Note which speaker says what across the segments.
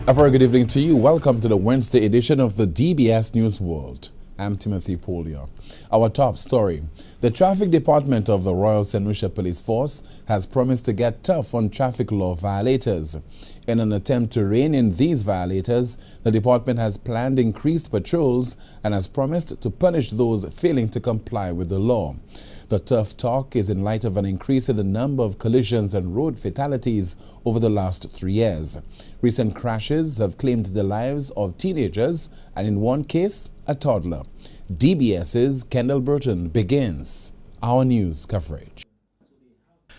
Speaker 1: A very good evening to you. Welcome to the Wednesday edition of the DBS News World. I'm Timothy Polio. Our top story. The Traffic Department of the Royal St. Lucia Police Force has promised to get tough on traffic law violators. In an attempt to rein in these violators, the department has planned increased patrols and has promised to punish those failing to comply with the law. The tough talk is in light of an increase in the number of collisions and road fatalities over the last 3 years. Recent crashes have claimed the lives of teenagers and in one case, a toddler. DBS's Kendall Burton begins our news coverage.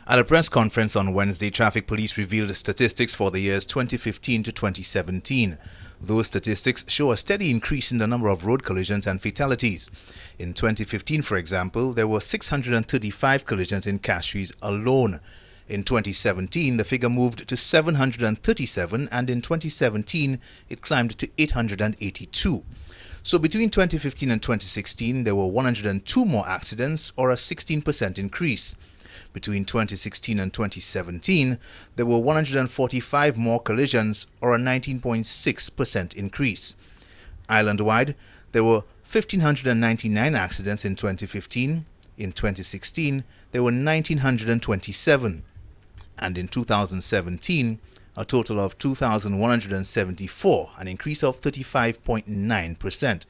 Speaker 2: At a press conference on Wednesday, traffic police revealed statistics for the years 2015 to 2017. Those statistics show a steady increase in the number of road collisions and fatalities. In 2015, for example, there were 635 collisions in Castries alone. In 2017, the figure moved to 737, and in 2017, it climbed to 882. So between 2015 and 2016, there were 102 more accidents, or a 16% increase. Between 2016 and 2017, there were 145 more collisions, or a 19.6% increase. Island-wide, there were 1,599 accidents in 2015. In 2016, there were 1,927. And in 2017, a total of 2,174, an increase of 35.9%.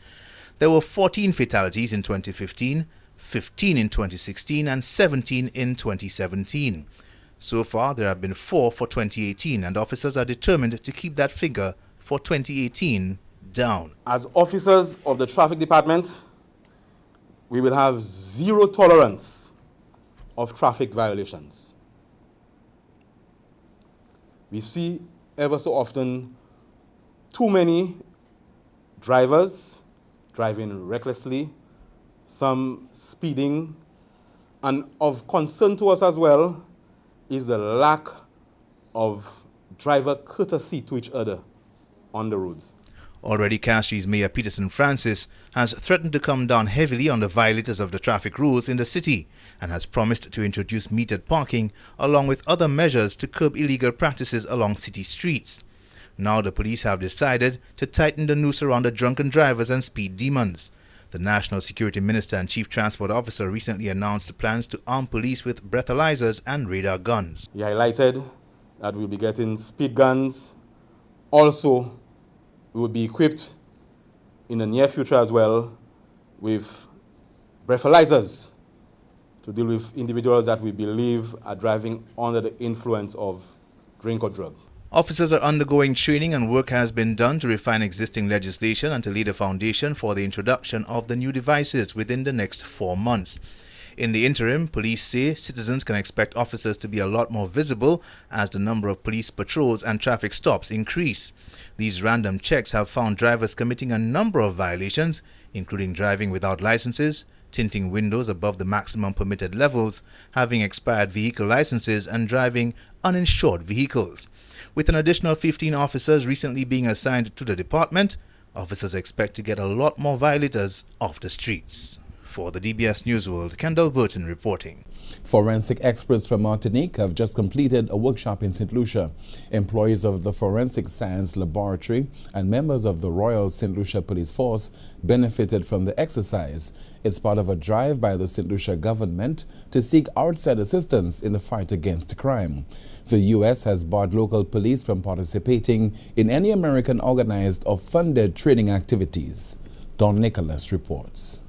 Speaker 2: There were 14 fatalities in 2015, 15 in 2016, and 17 in 2017. So far, there have been 4 for 2018, and officers are determined to keep that figure for 2018 down.
Speaker 3: As officers of the traffic department, we will have zero tolerance of traffic violations. We see ever so often too many drivers driving recklessly, some speeding, and of concern to us as well is the lack of driver courtesy to each other on the roads.
Speaker 2: Already, Castries Mayor Peterson Francis has threatened to come down heavily on the violators of the traffic rules in the city and has promised to introduce metered parking along with other measures to curb illegal practices along city streets. Now the police have decided to tighten the noose around the drunken drivers and speed demons. The National Security Minister and Chief Transport Officer recently announced plans to arm police with breathalyzers and radar guns.
Speaker 3: He highlighted that we'll be getting speed guns. Also, we will be equipped in the near future as well with breathalyzers to deal with individuals that we believe are driving under the influence of drink or drug.
Speaker 2: Officers are undergoing training and work has been done to refine existing legislation and to lay the foundation for the introduction of the new devices within the next 4 months. In the interim, police say citizens can expect officers to be a lot more visible as the number of police patrols and traffic stops increase. These random checks have found drivers committing a number of violations, including driving without licenses, tinting windows above the maximum permitted levels, having expired vehicle licenses, and driving uninsured vehicles. With an additional 15 officers recently being assigned to the department, officers expect to get a lot more violators off the streets. For the DBS News World, Kendall Burton reporting.
Speaker 1: Forensic experts from Martinique have just completed a workshop in St. Lucia. Employees of the Forensic Science Laboratory and members of the Royal St. Lucia Police Force benefited from the exercise. It's part of a drive by the St. Lucia government to seek outside assistance in the fight against crime. The U.S. has barred local police from participating in any American organized or funded training activities. Don Nicholas reports.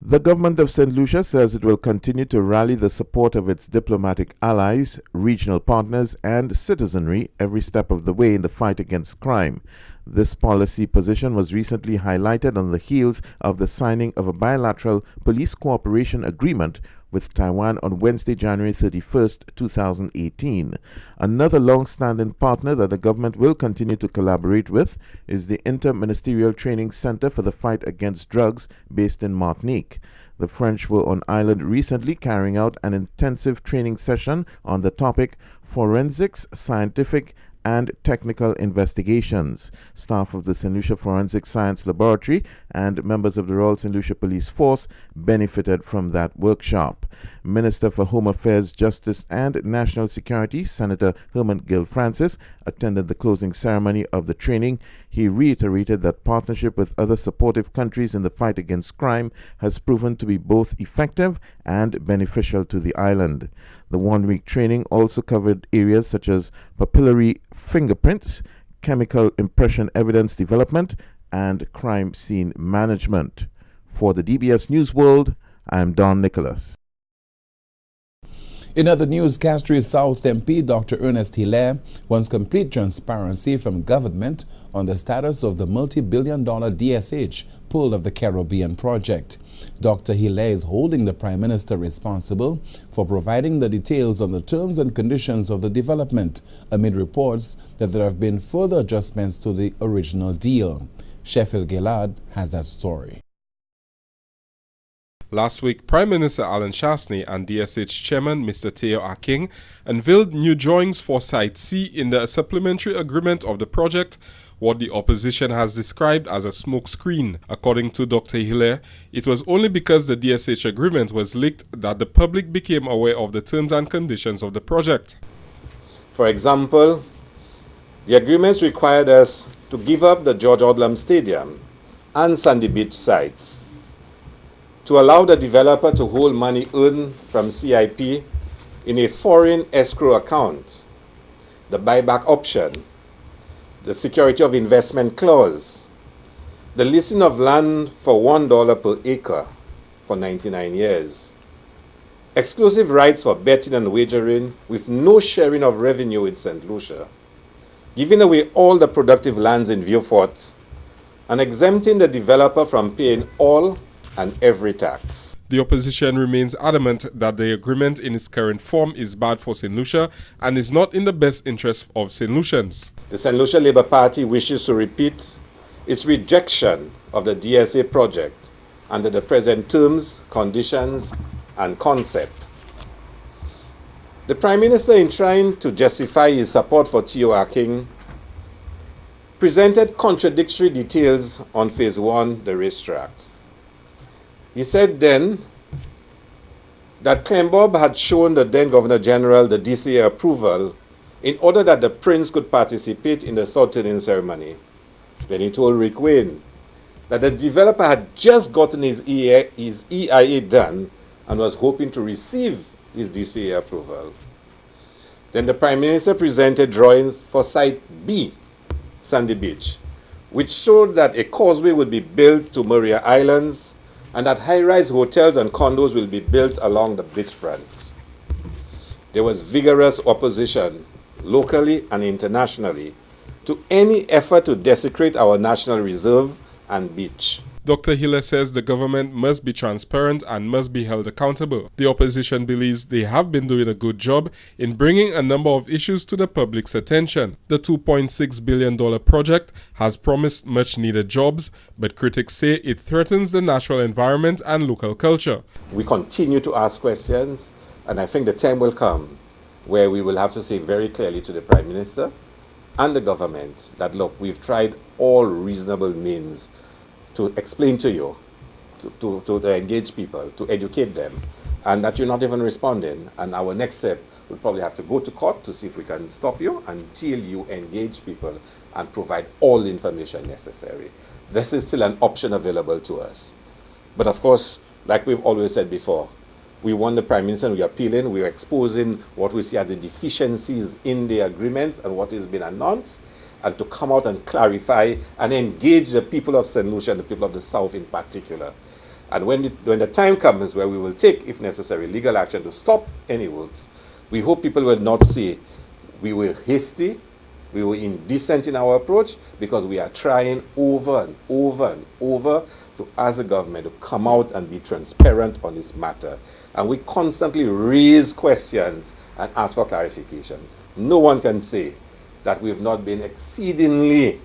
Speaker 4: The government of St. Lucia says it will continue to rally the support of its diplomatic allies, regional partners, and citizenry every step of the way in the fight against crime. This policy position was recently highlighted on the heels of the signing of a bilateral police cooperation agreement with Taiwan on Wednesday, January 31st, 2018. Another long-standing partner that the government will continue to collaborate with is the Inter-Ministerial Training Center for the Fight Against Drugs based in Martinique. The French were on island recently carrying out an intensive training session on the topic Forensics, Scientific and Technical Investigations. Staff of the St. Lucia Forensic Science Laboratory and members of the Royal St. Lucia Police Force benefited from that workshop. Minister for Home Affairs, Justice and National Security, Senator Herman Gill Francis, attended the closing ceremony of the training. He reiterated that partnership with other supportive countries in the fight against crime has proven to be both effective and beneficial to the island. The one-week training also covered areas such as papillary fingerprints, chemical impression evidence development, and crime scene management. For the DBS News World, I am Don Nicholas.
Speaker 1: In other news, Castries South MP Dr. Ernest Hilaire wants complete transparency from government on the status of the multi-billion-dollar DSH Pearl of the Caribbean project. Dr. Hilaire is holding the Prime Minister responsible for providing the details on the terms and conditions of the development, amid reports that there have been further adjustments to the original deal. Sheffield Gillard has that story.
Speaker 5: Last week, Prime Minister Alan Shastney and DSH Chairman Mr. Teo Aking unveiled new drawings for Site C in the supplementary agreement of the project, what the opposition has described as a smokescreen. According to Dr. Hilaire, it was only because the DSH agreement was leaked that the public became aware of the terms and conditions of the project.
Speaker 3: For example, the agreements required us to give up the George Odlum Stadium and Sandy Beach sites, to allow the developer to hold money earned from CIP in a foreign escrow account, the buyback option, the security of investment clause, the leasing of land for $1 per acre for 99 years, exclusive rights for betting and wagering with no sharing of revenue with St. Lucia, giving away all the productive lands in Vieux-Fort, and exempting the developer from paying all and every tax.
Speaker 5: The opposition remains adamant that the agreement in its current form is bad for St. Lucia and is not in the best interest of St. Lucians.
Speaker 3: The St. Lucia Labour Party wishes to repeat its rejection of the DSA project under the present terms, conditions, and concept. The Prime Minister, in trying to justify his support for Teo Aking, presented contradictory details on Phase 1, the racetrack. He said then that Clembob had shown the then Governor General the DCA approval in order that the Prince could participate in the sword-turning ceremony. Then he told Rick Wayne that the developer had just gotten his EIA done and was hoping to receive his DCA approval. Then the Prime Minister presented drawings for Site B, Sandy Beach, which showed that a causeway would be built to Maria Islands and that high-rise hotels and condos will be built along the beachfront. There was vigorous opposition, locally and internationally, to any effort to desecrate our national reserve and beach.
Speaker 5: Dr. Hilaire says the government must be transparent and must be held accountable. The opposition believes they have been doing a good job in bringing a number of issues to the public's attention. The $2.6 billion project has promised much-needed jobs, but critics say it threatens the natural environment and local culture.
Speaker 3: We continue to ask questions, and I think the time will come where we will have to say very clearly to the Prime Minister and the government that, look, we've tried all reasonable means to explain to you, to engage people, to educate them, and that you're not even responding. And our next step will probably have to go to court to see if we can stop you until you engage people and provide all the information necessary. This is still an option available to us. But of course, like we've always said before, we want the Prime Minister, and we're appealing, we're exposing what we see as the deficiencies in the agreements and what has been announced, and to come out and clarify and engage the people of St. Lucia and the people of the South in particular. And when the time comes where we will take, if necessary, legal action to stop any works, we hope people will not say we were hasty, we were indecent in our approach, because we are trying over and over and over to ask the government to come out and be transparent on this matter. And we constantly raise questions and ask for clarification. No one can say that we've not been exceedingly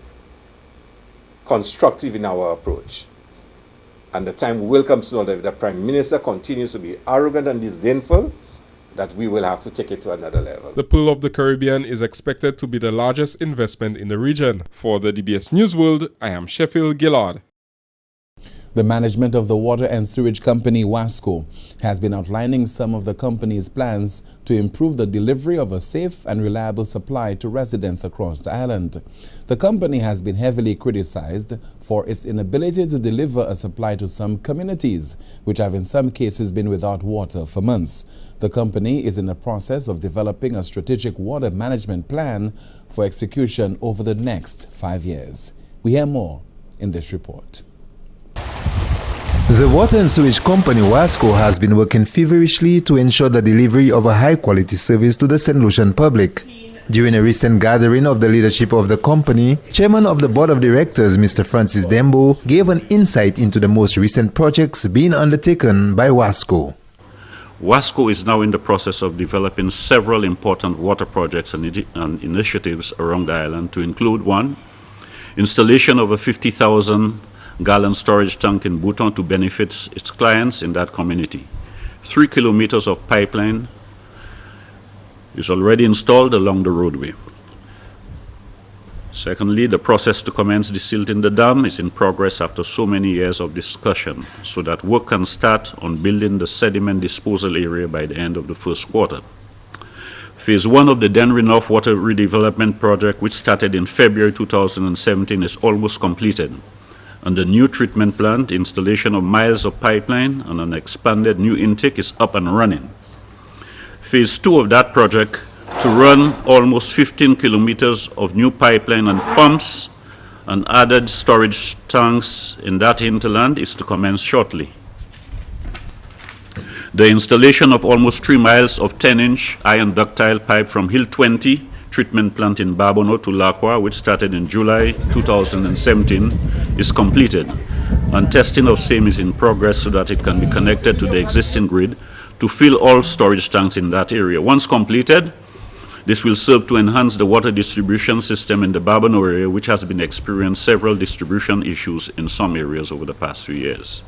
Speaker 3: constructive in our approach. And the time will come sooner that if the Prime Minister continues to be arrogant and disdainful, that we will have to take it to another level.
Speaker 5: The Pearl of the Caribbean is expected to be the largest investment in the region. For the DBS News World, I am Sheffield Gillard.
Speaker 1: The management of the water and sewage company WASCO has been outlining some of the company's plans to improve the delivery of a safe and reliable supply to residents across the island. The company has been heavily criticized for its inability to deliver a supply to some communities, which have in some cases been without water for months. The company is in the process of developing a strategic water management plan for execution over the next 5 years. We hear more in this report.
Speaker 6: The water and sewage company WASCO has been working feverishly to ensure the delivery of a high-quality service to the St. Lucian public. During a recent gathering of the leadership of the company, Chairman of the Board of Directors, Mr. Francis Dembo, gave an insight into the most recent projects being undertaken by WASCO.
Speaker 7: WASCO is now in the process of developing several important water projects and initiatives around the island, to include: 1. Installation of a 50,000-gallon storage tank in Bouton to benefit its clients in that community. 3 kilometers of pipeline is already installed along the roadway. Secondly, the process to commence desilting the dam is in progress after so many years of discussion, so that work can start on building the sediment disposal area by the end of the first quarter. Phase 1 of the Dennery North Water Redevelopment Project, which started in February 2017, is almost completed. And the new treatment plant, installation of miles of pipeline, and an expanded new intake is up and running. Phase 2 of that project, to run almost 15 kilometers of new pipeline and pumps and added storage tanks in that hinterland, is to commence shortly. The installation of almost 3 miles of 10-inch iron ductile pipe from Hill 20 treatment plant in Babono to Lacroix, which started in July 2017, is completed, and testing of same is in progress so that it can be connected to the existing grid to fill all storage tanks in that area. Once completed, this will serve to enhance the water distribution system in the Babono area, which has been experiencing several distribution issues in some areas over the past few years.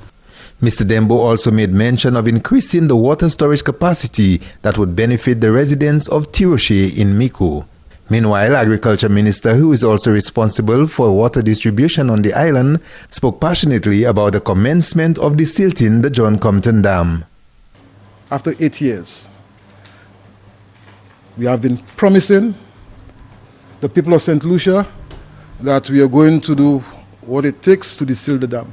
Speaker 6: Mr. Dembo also made mention of increasing the water storage capacity that would benefit the residents of Tiroche in Mico. Meanwhile, Agriculture Minister, who is also responsible for water distribution on the island, spoke passionately about the commencement of desilting the John Compton Dam.
Speaker 8: After 8 years, we have been promising the people of St. Lucia that we are going to do what it takes to desil the dam.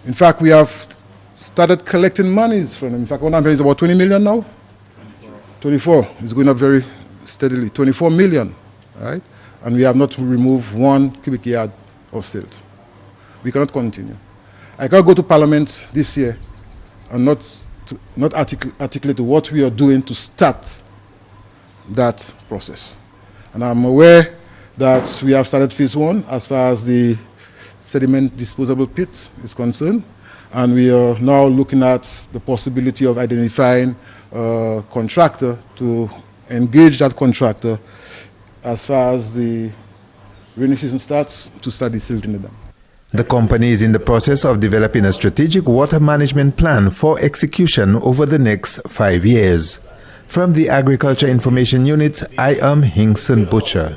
Speaker 8: In fact, we have started collecting monies from them. In fact, one number is about 20 million now. 24. It's going up very steadily. 24 million, right? And we have not removed 1 cubic yard of silt. We cannot continue. I can't go to Parliament this year and not articulate what we are doing to start that process. And I'm aware that we have started phase 1 as far as the sediment disposable pit is concerned, and we are now looking at the possibility of identifying a contractor to engage that contractor as far as the rainy season starts to start desilting the dam.
Speaker 6: The company is in the process of developing a strategic water management plan for execution over the next 5 years. From the Agriculture Information Unit, I am Hinkson Butcher.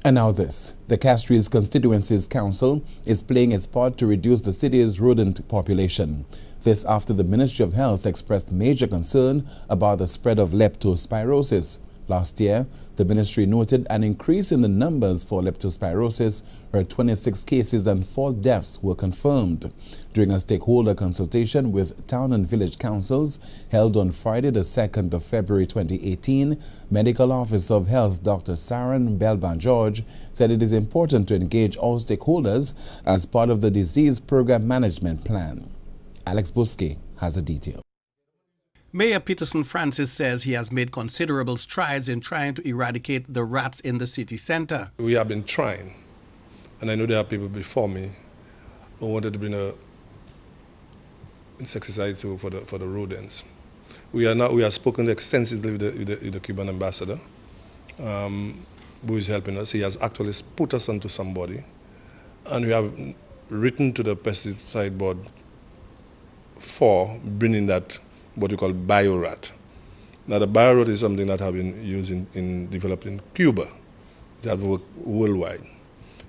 Speaker 1: And now this. The Castries Constituencies Council is playing its part to reduce the city's rodent population. This after the Ministry of Health expressed major concern about the spread of leptospirosis. Last year, the ministry noted an increase in the numbers for leptospirosis, where 26 cases and 4 deaths were confirmed. During a stakeholder consultation with town and village councils held on Friday, the 2nd of February 2018, Medical Officer of Health Dr. Saran Belban-George said it is important to engage all stakeholders as part of the disease program management plan. Alex Buske has the detail.
Speaker 9: Mayor Peterson Francis says he has made considerable strides in trying to eradicate the rats in the city center.
Speaker 10: We have been trying, and I know there are people before me who wanted to bring a insecticide for the rodents. We have spoken extensively with the Cuban ambassador, who is helping us. He has actually put us onto somebody, and we have written to the pesticide board for bringing that what we call biorat. Now the biorat is something that have been used developed in Cuba. It has worked worldwide.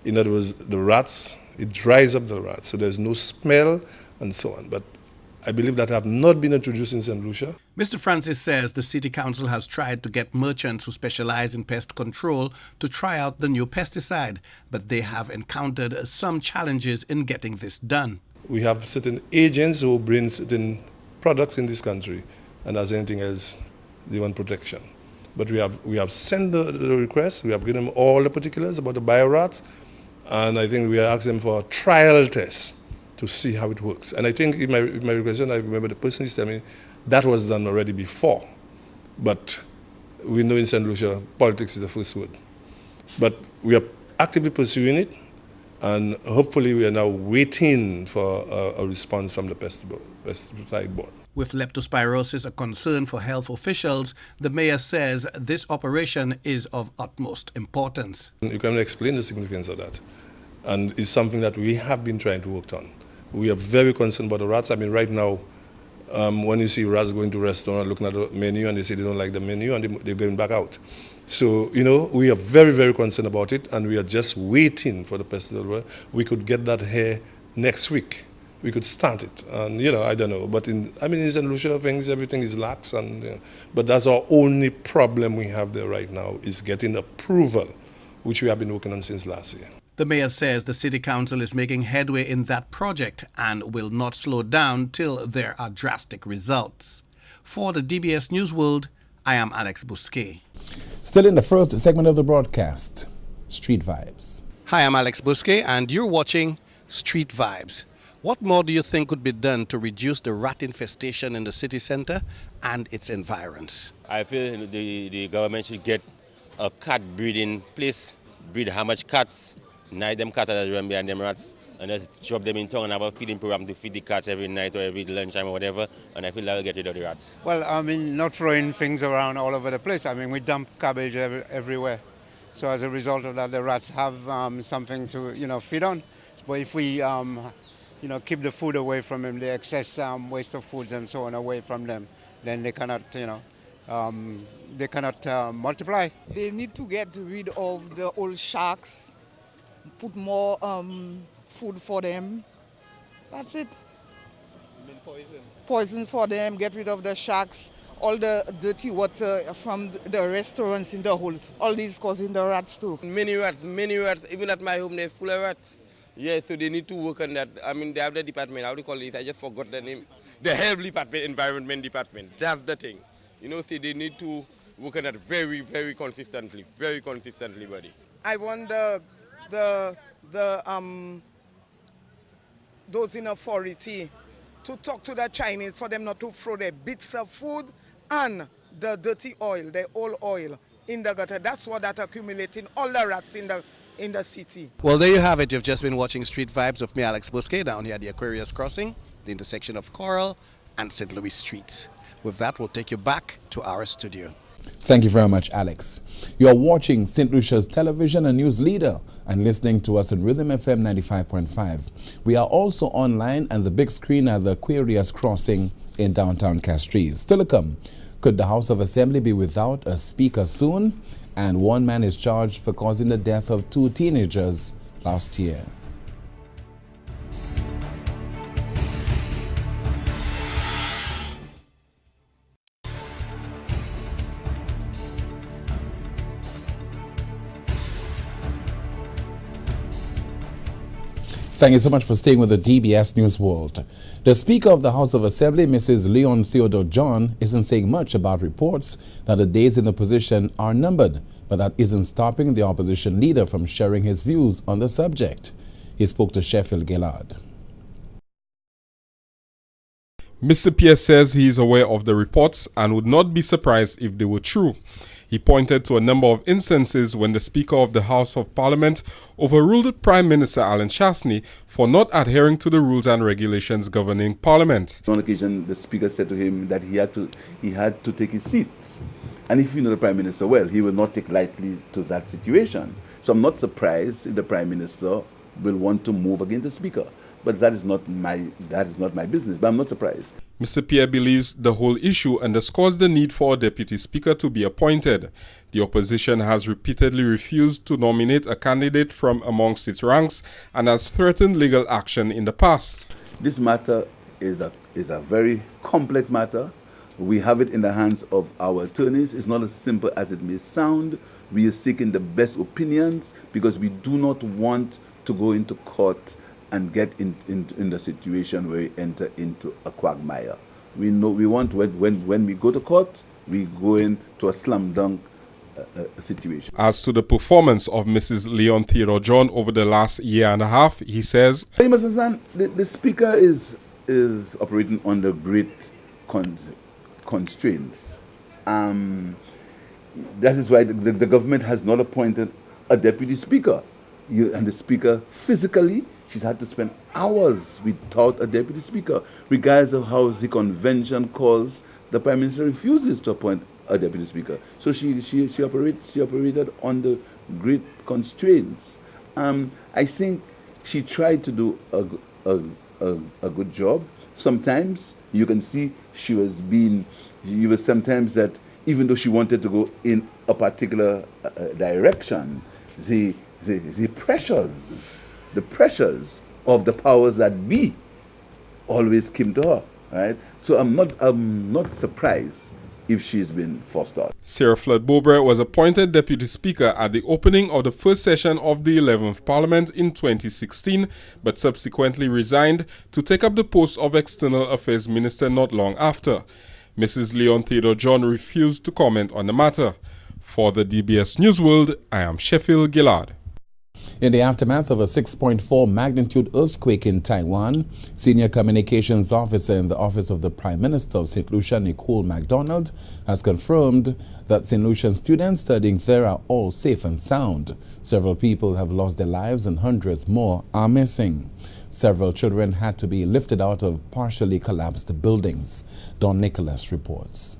Speaker 10: In other words, the rats It dries up the rats, so there's no smell and so on. But I believe that have not been introduced in St. Lucia.
Speaker 9: Mr. Francis says the City Council has tried to get merchants who specialize in pest control to try out the new pesticide, but they have encountered some challenges in getting this done.
Speaker 10: We have certain agents who bring certain products in this country, and as anything else, they want protection. But we have sent the request, we have given them all the particulars about the biorat, and I think we are asking them for a trial test to see how it works. And I think in my request, I remember the person is telling me that was done already before. But we know in St. Lucia, politics is the first word. But we are actively pursuing it, and hopefully we are now waiting for a response from the pesticide board.
Speaker 9: With leptospirosis a concern for health officials, the mayor says this operation is of utmost importance.
Speaker 10: You can explain the significance of that, and it's something that we have been trying to work on. We are very concerned about the rats. I mean, right now, when you see rats going to restaurants, looking at the menu, and they say they don't like the menu, and they're going back out. So, you know, we are very, very concerned about it, and we are just waiting for the pesticide. We could get that here next week. We could start it, and you know, I don't know. But in St. Lucia, everything is lax, and but that's our only problem we have there right now is getting approval, which we have been working on since last year.
Speaker 9: The mayor says the City Council is making headway in that project and will not slow down till there are drastic results. For the DBS News World, I am Alex Bousquet.
Speaker 1: Still in the first segment of the broadcast, Street Vibes.
Speaker 9: Hi, I'm Alex Bousquet, and you're watching Street Vibes. What more do you think could be done to reduce the rat infestation in the city center and its environs?
Speaker 11: I feel the government should get a cat breeding place, breed how much cats, night them cats that run behind them rats, and just drop them in town and have a feeding program to feed the cats every night or every lunchtime or whatever, and I feel that will get rid of the rats.
Speaker 12: Well, I mean, not throwing things around all over the place. I mean, we dump garbage everywhere. So as a result of that, the rats have something to, feed on. But if we, keep the food away from them, the excess waste of foods and so on away from them, then they cannot, multiply.
Speaker 13: They need to get rid of the old sharks, put more food for them. That's it.
Speaker 12: I mean poison.
Speaker 13: Poison for them, get rid of the sharks, all the dirty water from the restaurants in the whole, all these causing the rats too.
Speaker 14: Many rats, even at my home they're full of rats. Yeah, so they need to work on that. I mean, they have the department, how do you call it? I just forgot the name. The Health Department, Environment Department. That's the thing. So they need to work on that very, very consistently, buddy.
Speaker 13: I want those in authority to talk to the Chinese for them not to throw their bits of food and the dirty oil, the old oil in the gutter. That's what that accumulating all the rats in the city.
Speaker 9: Well, there you have it. You've just been watching Street Vibes with me, Alex Bousquet, down here at the Aquarius Crossing, the intersection of Coral and St. Louis Streets. With that, we'll take you back to our studio.
Speaker 1: Thank you very much, Alex. You are watching St. Lucia's television and news leader and listening to us on Rhythm FM 95.5. We are also online and the big screen at the Aquarius Crossing in downtown Castries. Still to come, could the House of Assembly be without a speaker soon? And one man is charged for causing the death of 2 teenagers last year. Thank you so much for staying with the DBS News World. The Speaker of the House of Assembly, Mrs. Leon Theodore John, isn't saying much about reports that the days in the position are numbered, but that isn't stopping the opposition leader from sharing his views on the subject. He spoke to Sheffield Gillard.
Speaker 5: Mr. Pierce says he is aware of the reports and would not be surprised if they were true. He pointed to a number of instances when the Speaker of the House of Parliament overruled Prime Minister Alan Chastney for not adhering to the rules and regulations governing Parliament.
Speaker 15: On occasion, the Speaker said to him that he had to take his seat. And if you know the Prime Minister well, he will not take lightly to that situation. So I'm not surprised if the Prime Minister will want to move against the Speaker. But that is not my business. But I'm not surprised.
Speaker 5: Mr. Pierre believes the whole issue underscores the need for a deputy speaker to be appointed. The opposition has repeatedly refused to nominate a candidate from amongst its ranks and has threatened legal action in the past.
Speaker 15: This matter is a very complex matter. We have it in the hands of our attorneys. It's not as simple as it may sound. We are seeking the best opinions because we do not want to go into court and get in the situation where we enter into a quagmire. We know we want when we go to court, we go into a slam dunk situation.
Speaker 5: As to the performance of Mrs. Leon Theodore John over the last year and a half, he says,
Speaker 15: Mr. Hassan, the speaker is operating under great constraints. That is why the government has not appointed a deputy speaker. And the speaker physically, she's had to spend hours without a deputy speaker. Regardless of how the convention calls, the Prime Minister refuses to appoint a deputy speaker. So she operated under great constraints. I think she tried to do a good job. Sometimes you can see she was sometimes that even though she wanted to go in a particular direction, the pressures of the powers that be always came to her, right? So I'm not surprised if she's been forced out.
Speaker 5: Sarah Flood-Bowbray was appointed Deputy Speaker at the opening of the first session of the 11th Parliament in 2016, but subsequently resigned to take up the post of External Affairs Minister not long after. Mrs. Leon Theodore John refused to comment on the matter. For the DBS News World, I am Sheffield Gillard.
Speaker 1: In the aftermath of a 6.4 magnitude earthquake in Taiwan, Senior Communications Officer in the Office of the Prime Minister of St. Lucia, Nicole MacDonald, has confirmed that St. Lucian students studying there are all safe and sound. Several people have lost their lives and hundreds more are missing. Several children had to be lifted out of partially collapsed buildings. Don Nicholas reports.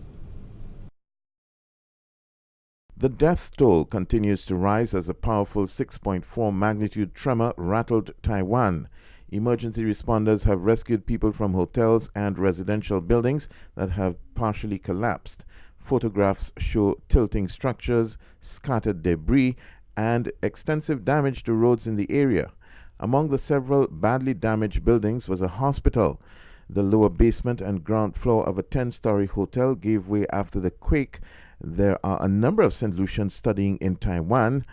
Speaker 4: The death toll continues to rise as a powerful 6.4 magnitude tremor rattled Taiwan. Emergency responders have rescued people from hotels and residential buildings that have partially collapsed. Photographs show tilting structures, scattered debris, and extensive damage to roads in the area. Among the several badly damaged buildings was a hospital. The lower basement and ground floor of a 10-story hotel gave way after the quake. There are a number of St. Lucians studying in Taiwan.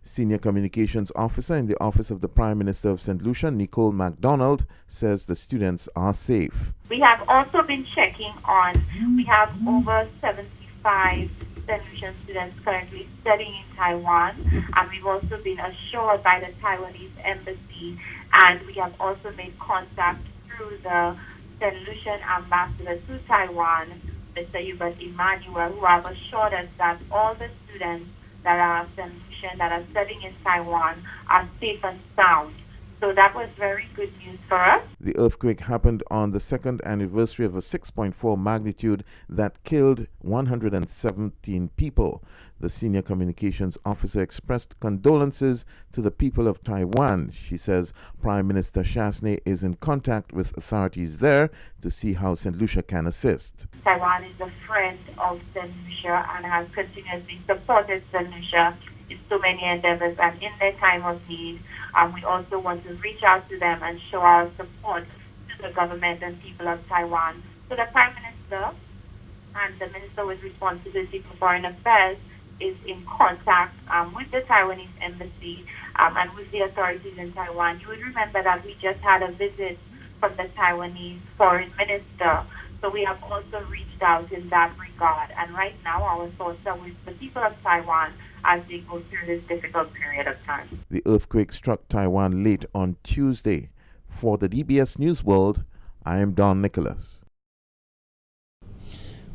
Speaker 4: Senior Communications Officer in the Office of the Prime Minister of St. Lucia, Nicole MacDonald, says the students are safe.
Speaker 16: We have also been checking on, we have over 75 St. Lucian students currently studying in Taiwan, and we've also been assured by the Taiwanese embassy, and we have also made contact through the St. Lucian ambassador to Taiwan, Mr. Hubert Emmanuel, who have assured us that all the students that are St. Lucian that are studying in Taiwan are safe and sound. So that was very good news for us.
Speaker 4: The earthquake happened on the second anniversary of a 6.4 magnitude that killed 117 people. The Senior Communications Officer expressed condolences to the people of Taiwan. She says Prime Minister Chasney is in contact with authorities there to see how St. Lucia can assist.
Speaker 16: Taiwan is a friend of St. Lucia and has continuously supported St. Lucia in so many endeavors and in their time of need. We also want to reach out to them and show our support to the government and people of Taiwan. So the Prime Minister and the Minister with responsibility for foreign affairs is in contact with the Taiwanese embassy and with the authorities in Taiwan. You would remember that we just had a visit from the Taiwanese foreign minister. So we have also reached out in that regard. And right now our thoughts are with the people of Taiwan as they go through this difficult period of time.
Speaker 4: The earthquake struck Taiwan late on Tuesday. For the DBS News World, I am Don Nicholas.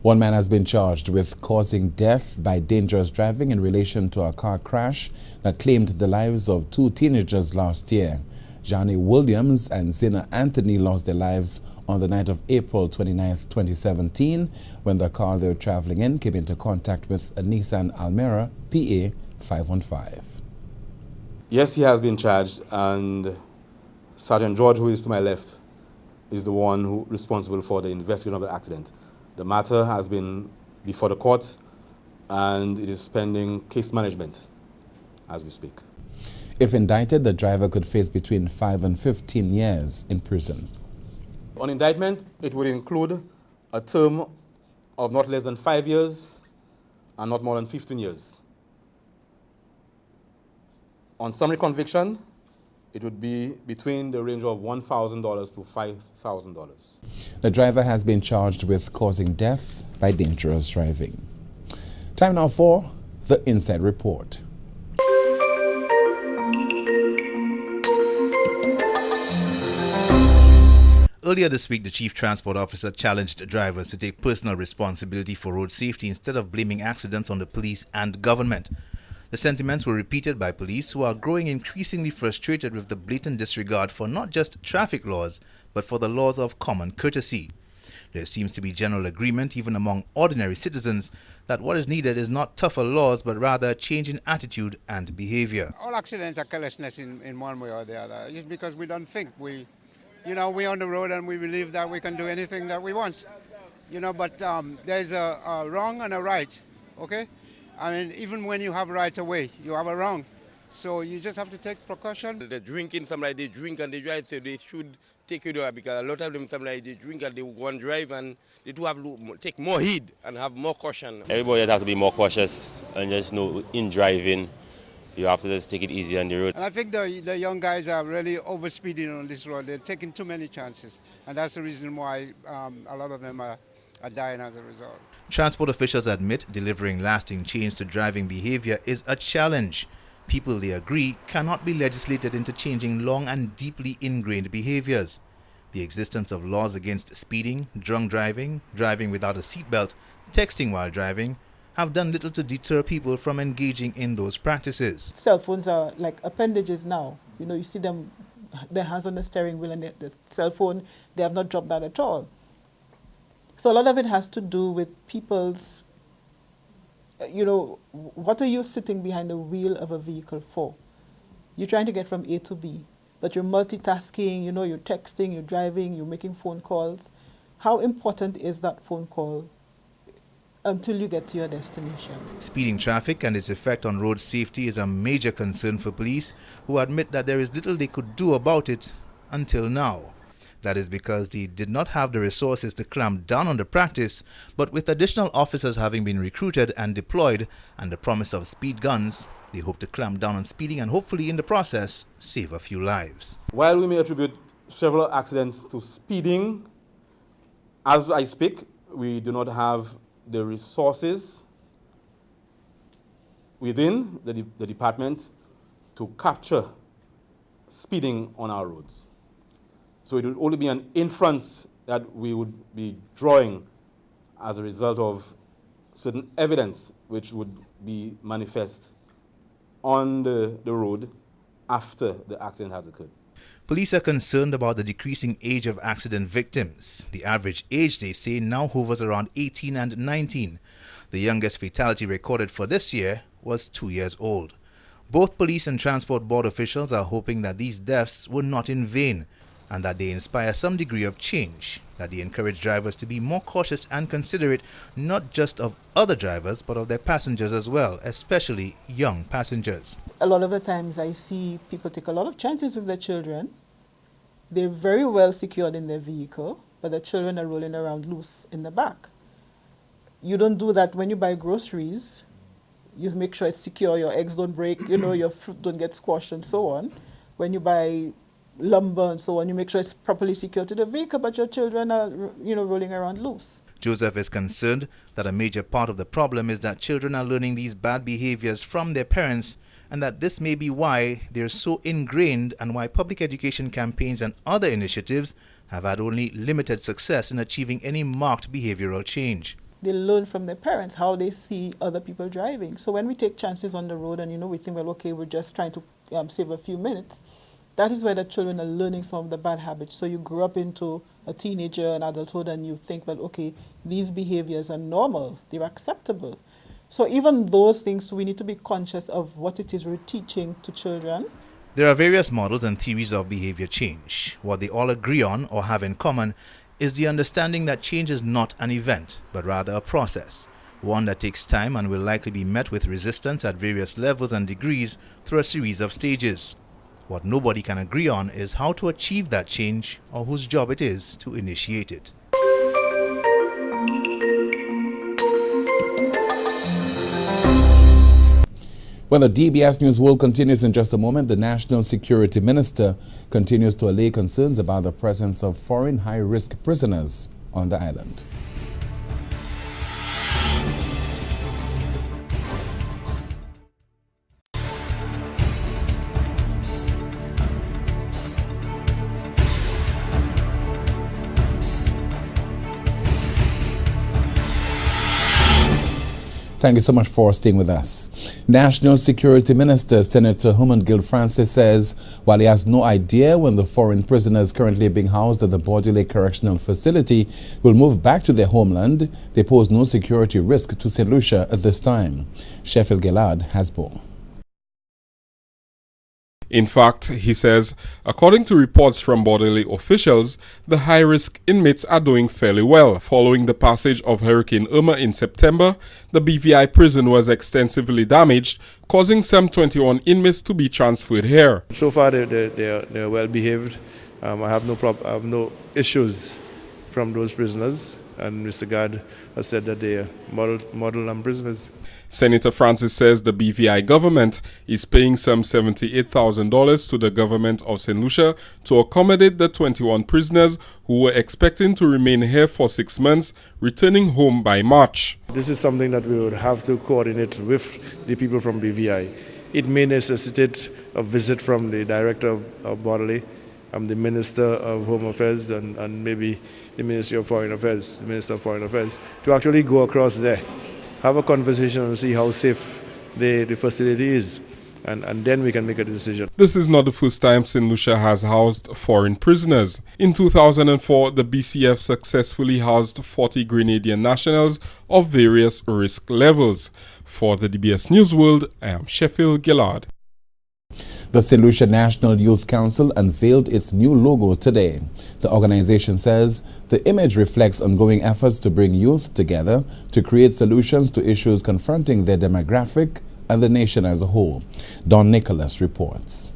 Speaker 1: One man has been charged with causing death by dangerous driving in relation to a car crash that claimed the lives of two teenagers last year. Johnny Williams and Zina Anthony lost their lives on the night of April 29, 2017, when the car they were traveling in came into contact with a Nissan Almera PA 515.
Speaker 3: Yes, he has been charged, and Sergeant George, who is to my left, is the one who responsible for the investigation of the accident. The matter has been before the court, and it is pending case management as we speak.
Speaker 1: If indicted, the driver could face between 5 and 15 years in prison.
Speaker 3: On indictment, it would include a term of not less than 5 years and not more than 15 years. On summary conviction, it would be between the range of $1,000 to $5,000.
Speaker 1: The driver has been charged with causing death by dangerous driving. Time now for the Inside Report.
Speaker 2: Earlier this week, the Chief Transport Officer challenged drivers to take personal responsibility for road safety instead of blaming accidents on the police and government. The sentiments were repeated by police, who are growing increasingly frustrated with the blatant disregard for not just traffic laws, but for the laws of common courtesy. There seems to be general agreement, even among ordinary citizens, that what is needed is not tougher laws, but rather a change in attitude and behavior.
Speaker 12: All accidents are carelessness in one way or the other. Just because we don't think. We're on the road and we believe that we can do anything that we want. But there's a wrong and a right, okay? I mean, even when you have right away, you have a wrong. So you just have to take precaution.
Speaker 14: The drinking, some like they drink and they drive, so they should take it over, because a lot of them, some like they drink and they go and drive, and they do have to take more heed and have more caution.
Speaker 11: Everybody has to be more cautious and just know in driving, you have to just take it easy on the road.
Speaker 12: And I think the young guys are really overspeeding on this road. They're taking too many chances. And that's the reason why a lot of them are dying as a result.
Speaker 2: Transport officials admit delivering lasting change to driving behavior is a challenge. People, they agree, cannot be legislated into changing long and deeply ingrained behaviors. The existence of laws against speeding, drunk driving, driving without a seatbelt, texting while driving, have done little to deter people from engaging in those practices.
Speaker 17: Cell phones are like appendages now. You see them, their hands on the steering wheel and the cell phone, they have not dropped that at all. So a lot of it has to do with people's, what are you sitting behind the wheel of a vehicle for? You're trying to get from A to B, but you're multitasking, you're texting, you're driving, you're making phone calls. How important is that phone call until you get to your destination?
Speaker 2: Speeding traffic and its effect on road safety is a major concern for police, who admit that there is little they could do about it until now. That is because they did not have the resources to clamp down on the practice, but with additional officers having been recruited and deployed and the promise of speed guns, they hope to clamp down on speeding and hopefully in the process save a few lives.
Speaker 3: While we may attribute several accidents to speeding, as I speak, we do not have the resources within the department to capture speeding on our roads. So it would only be an inference that we would be drawing as a result of certain evidence which would be manifest on the road after the accident has occurred.
Speaker 2: Police are concerned about the decreasing age of accident victims. The average age, they say, now hovers around 18 and 19. The youngest fatality recorded for this year was 2 years old. Both police and transport board officials are hoping that these deaths were not in vain, and that they inspire some degree of change, that they encourage drivers to be more cautious and considerate, not just of other drivers, but of their passengers as well, especially young passengers.
Speaker 17: A lot of the times I see people take a lot of chances with their children. They're very well secured in their vehicle, but the children are rolling around loose in the back. You don't do that when you buy groceries. You make sure it's secure, your eggs don't break, your fruit don't get squashed and so on. When you buy lumber and so on, you make sure it's properly secured to the vehicle, but your children are, rolling around loose.
Speaker 2: Joseph is concerned that a major part of the problem is that children are learning these bad behaviors from their parents, and that this may be why they're so ingrained and why public education campaigns and other initiatives have had only limited success in achieving any marked behavioral change.
Speaker 17: They learn from their parents how they see other people driving. So when we take chances on the road and, we think, well, okay, we're just trying to save a few minutes, that is where the children are learning some of the bad habits. So you grow up into a teenager and adulthood and you think, well, okay, these behaviors are normal, they're acceptable. So even those things, we need to be conscious of what it is we're teaching to children.
Speaker 2: There are various models and theories of behavior change. What they all agree on or have in common is the understanding that change is not an event, but rather a process, one that takes time and will likely be met with resistance at various levels and degrees through a series of stages. What nobody can agree on is how to achieve that change or whose job it is to initiate it.
Speaker 1: Well, the DBS News World continues in just a moment. The National Security Minister continues to allay concerns about the presence of foreign high-risk prisoners on the island. Thank you so much for staying with us. National Security Minister Senator Herman Francis says while he has no idea when the foreign prisoners currently being housed at the Body Lake Correctional Facility will move back to their homeland, they pose no security risk to St. Lucia at this time. Sheffield Gillard has more.
Speaker 5: In fact, he says, according to reports from Bordelais officials, the high-risk inmates are doing fairly well. Following the passage of Hurricane Irma in September, the BVI prison was extensively damaged, causing some 21 inmates to be transferred here.
Speaker 18: So far, they're well behaved. I have no issues from those prisoners, and Mr. Gad has said that they are model prisoners.
Speaker 5: Senator Francis says the BVI government is paying some $78,000 to the government of St. Lucia to accommodate the 21 prisoners who were expecting to remain here for 6 months, returning home by March.
Speaker 18: This is something that we would have to coordinate with the people from BVI. It may necessitate a visit from the director of Bordelais, the Minister of Home Affairs, and maybe the Ministry of Foreign Affairs, the Minister of Foreign Affairs, to actually go across there, have a conversation and see how safe the facility is, and then we can make a decision.
Speaker 5: This is not the first time St. Lucia has housed foreign prisoners. In 2004, the BCF successfully housed 40 Grenadian nationals of various risk levels. For the DBS News World, I am Sheffield Gillard.
Speaker 1: The St. Lucia National Youth Council unveiled its new logo today. The organization says the image reflects ongoing efforts to bring youth together to create solutions to issues confronting their demographic and the nation as a whole. Don Nicholas reports.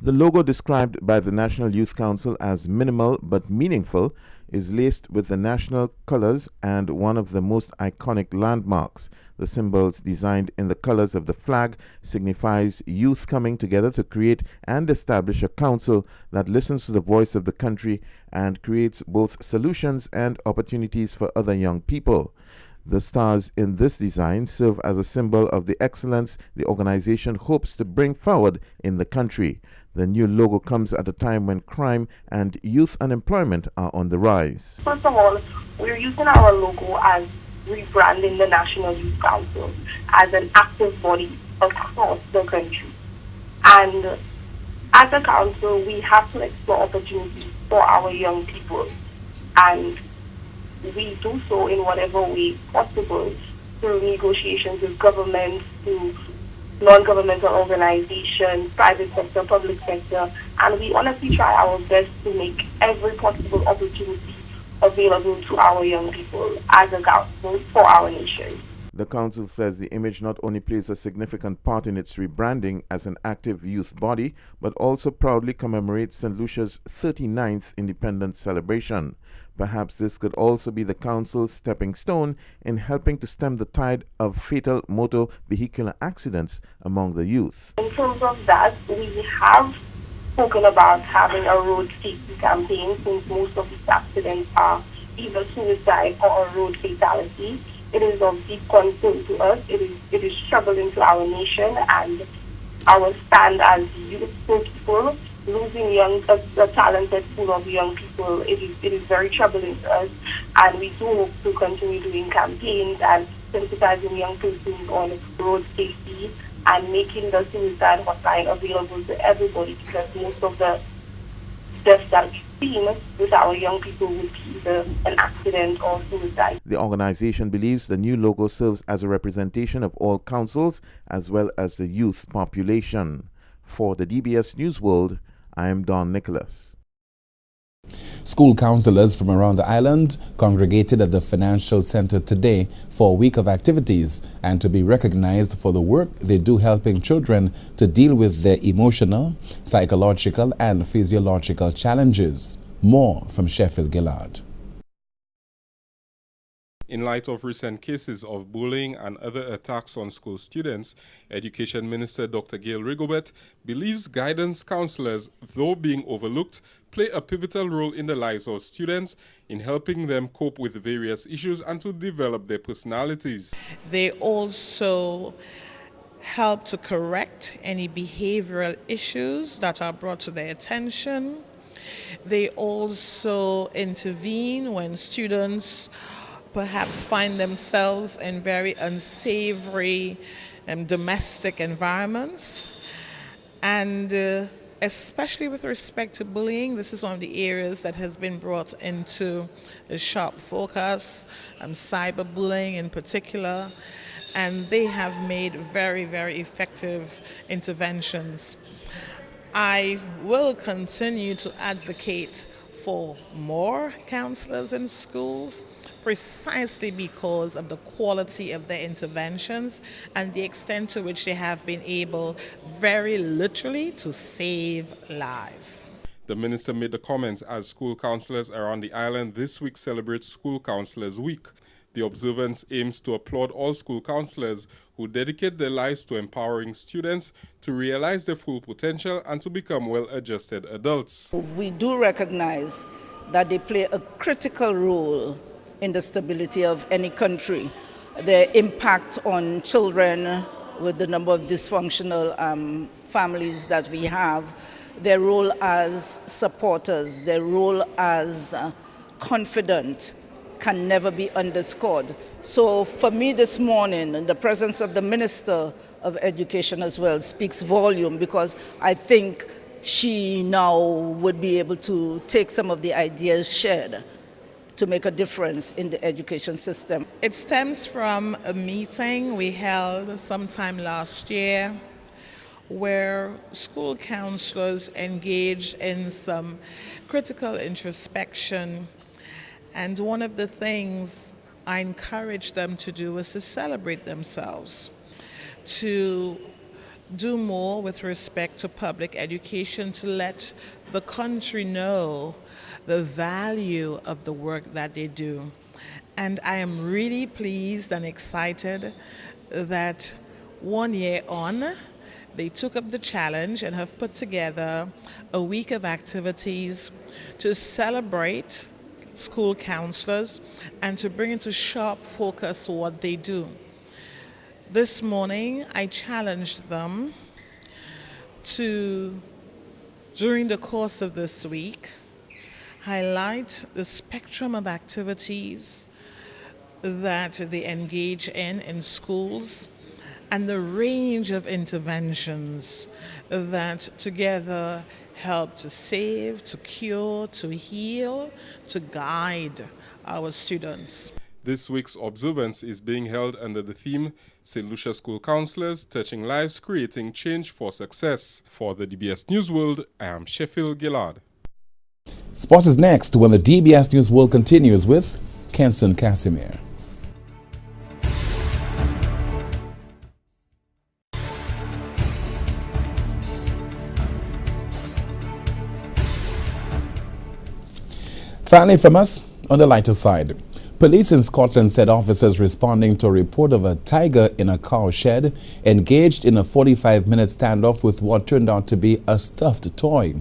Speaker 4: The logo, described by the National Youth Council as minimal but meaningful, is laced with the national colors and one of the most iconic landmarks. The symbols, designed in the colors of the flag, signifies youth coming together to create and establish a council that listens to the voice of the country and creates both solutions and opportunities for other young people. The stars in this design serve as a symbol of the excellence the organization hopes to bring forward in the country. The new logo comes at a time when crime and youth unemployment are on the rise.
Speaker 19: First of all, we're using our logo as rebranding the National Youth Council as an active body across the country. And as a council, we have to explore opportunities for our young people. And we do so in whatever way possible, through negotiations with governments, through non-governmental organizations, private sector, public sector, and we honestly try our best to make every possible opportunity available to our young people as a council for our nation.
Speaker 4: The council says the image not only plays a significant part in its rebranding as an active youth body, but also proudly commemorates St. Lucia's 39th independence celebration. Perhaps this could also be the council's stepping stone in helping to stem the tide of fatal motor vehicular accidents among the youth.
Speaker 19: In terms of that, we have spoken about having a road safety campaign, since most of these accidents are either suicide or a road fatality. It is of deep concern to us. It is troubling to our nation and our stand as youthful people. Losing a talented pool of young people, it is very troubling to us, and we do hope to continue doing campaigns and sensitizing young persons on road safety and making the suicide hotline available to everybody, because most of the deaths that we've seen with our young people would be either an accident or suicide.
Speaker 4: The organization believes the new logo serves as a representation of all councils as well as the youth population. For the DBS News World, I am Don Nicholas.
Speaker 1: School counselors from around the island congregated at the Financial Center today for a week of activities and to be recognized for the work they do helping children to deal with their emotional, psychological and physiological challenges. More from Sheffield Gillard.
Speaker 5: In light of recent cases of bullying and other attacks on school students, Education Minister Dr. Gail Rigobert believes guidance counselors, though being overlooked, play a pivotal role in the lives of students in helping them cope with various issues and to develop their personalities.
Speaker 20: They also help to correct any behavioral issues that are brought to their attention. They also intervene when students perhaps find themselves in very unsavory domestic environments. And especially with respect to bullying, this is one of the areas that has been brought into a sharp focus, cyberbullying in particular, and they have made very, very effective interventions. I will continue to advocate for more counselors in schools, precisely because of the quality of their interventions and the extent to which they have been able, very literally, to save lives.
Speaker 5: The minister made the comments as school counselors around the island this week celebrate School Counselors Week. The observance aims to applaud all school counselors who dedicate their lives to empowering students to realize their full potential and to become well-adjusted adults.
Speaker 21: We do recognize that they play a critical role in the stability of any country. Their impact on children with the number of dysfunctional families that we have, their role as supporters, their role as confidant can never be underscored. So for me this morning, the presence of the Minister of Education as well speaks volume, because I think she now would be able to take some of the ideas shared to make a difference in the education system.
Speaker 20: It stems from a meeting we held sometime last year where school counselors engaged in some critical introspection, and one of the things I encouraged them to do was to celebrate themselves, to do more with respect to public education, to let the country know the value of the work that they do. And I am really pleased and excited that 1 year on, they took up the challenge and have put together a week of activities to celebrate school counselors and to bring into sharp focus what they do. This morning, I challenged them to, during the course of this week, highlight the spectrum of activities that they engage in schools and the range of interventions that together help to save, to cure, to heal, to guide our students.
Speaker 5: This week's observance is being held under the theme St. Lucia School Counselors Touching Lives, Creating Change for Success. For the DBS News World, I am Sheffield Gillard.
Speaker 1: Sports is next when the DBS News World continues with Kenson Casimir. Finally from us, on the lighter side, police in Scotland said officers responding to a report of a tiger in a cow shed engaged in a 45-minute standoff with what turned out to be a stuffed toy.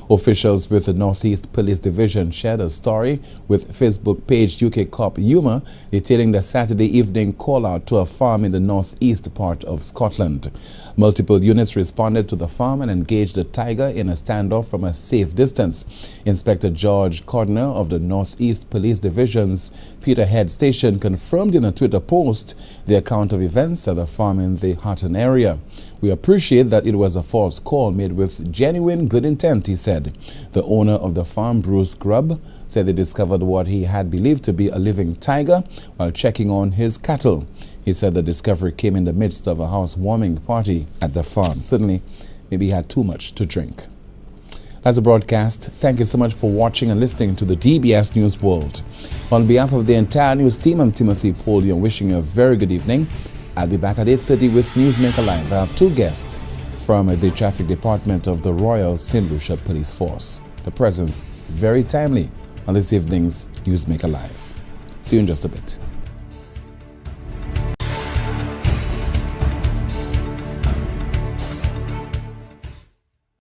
Speaker 1: Officials with the Northeast Police Division shared a story with Facebook page UK Cop Humour detailing the Saturday evening call-out to a farm in the northeast part of Scotland. Multiple units responded to the farm and engaged the tiger in a standoff from a safe distance. Inspector George Cordner of the Northeast Police Division's Peterhead Station confirmed in a Twitter post the account of events at the farm in the Hutton area. "We appreciate that it was a false call made with genuine good intent," he said. said. The owner of the farm, Bruce Grubb, said they discovered what he had believed to be a living tiger while checking on his cattle. He said the discovery came in the midst of a housewarming party at the farm. Certainly, maybe he had too much to drink. That's the broadcast. Thank you so much for watching and listening to the DBS News World. On behalf of the entire news team, I'm Timothy Polio, wishing you a very good evening. I'll be back at 8:30 with Newsmaker Live. I have two guests from the traffic department of the Royal St. Lucia Police Force. The presence very timely on this evening's Newsmaker Live. See you in just a bit.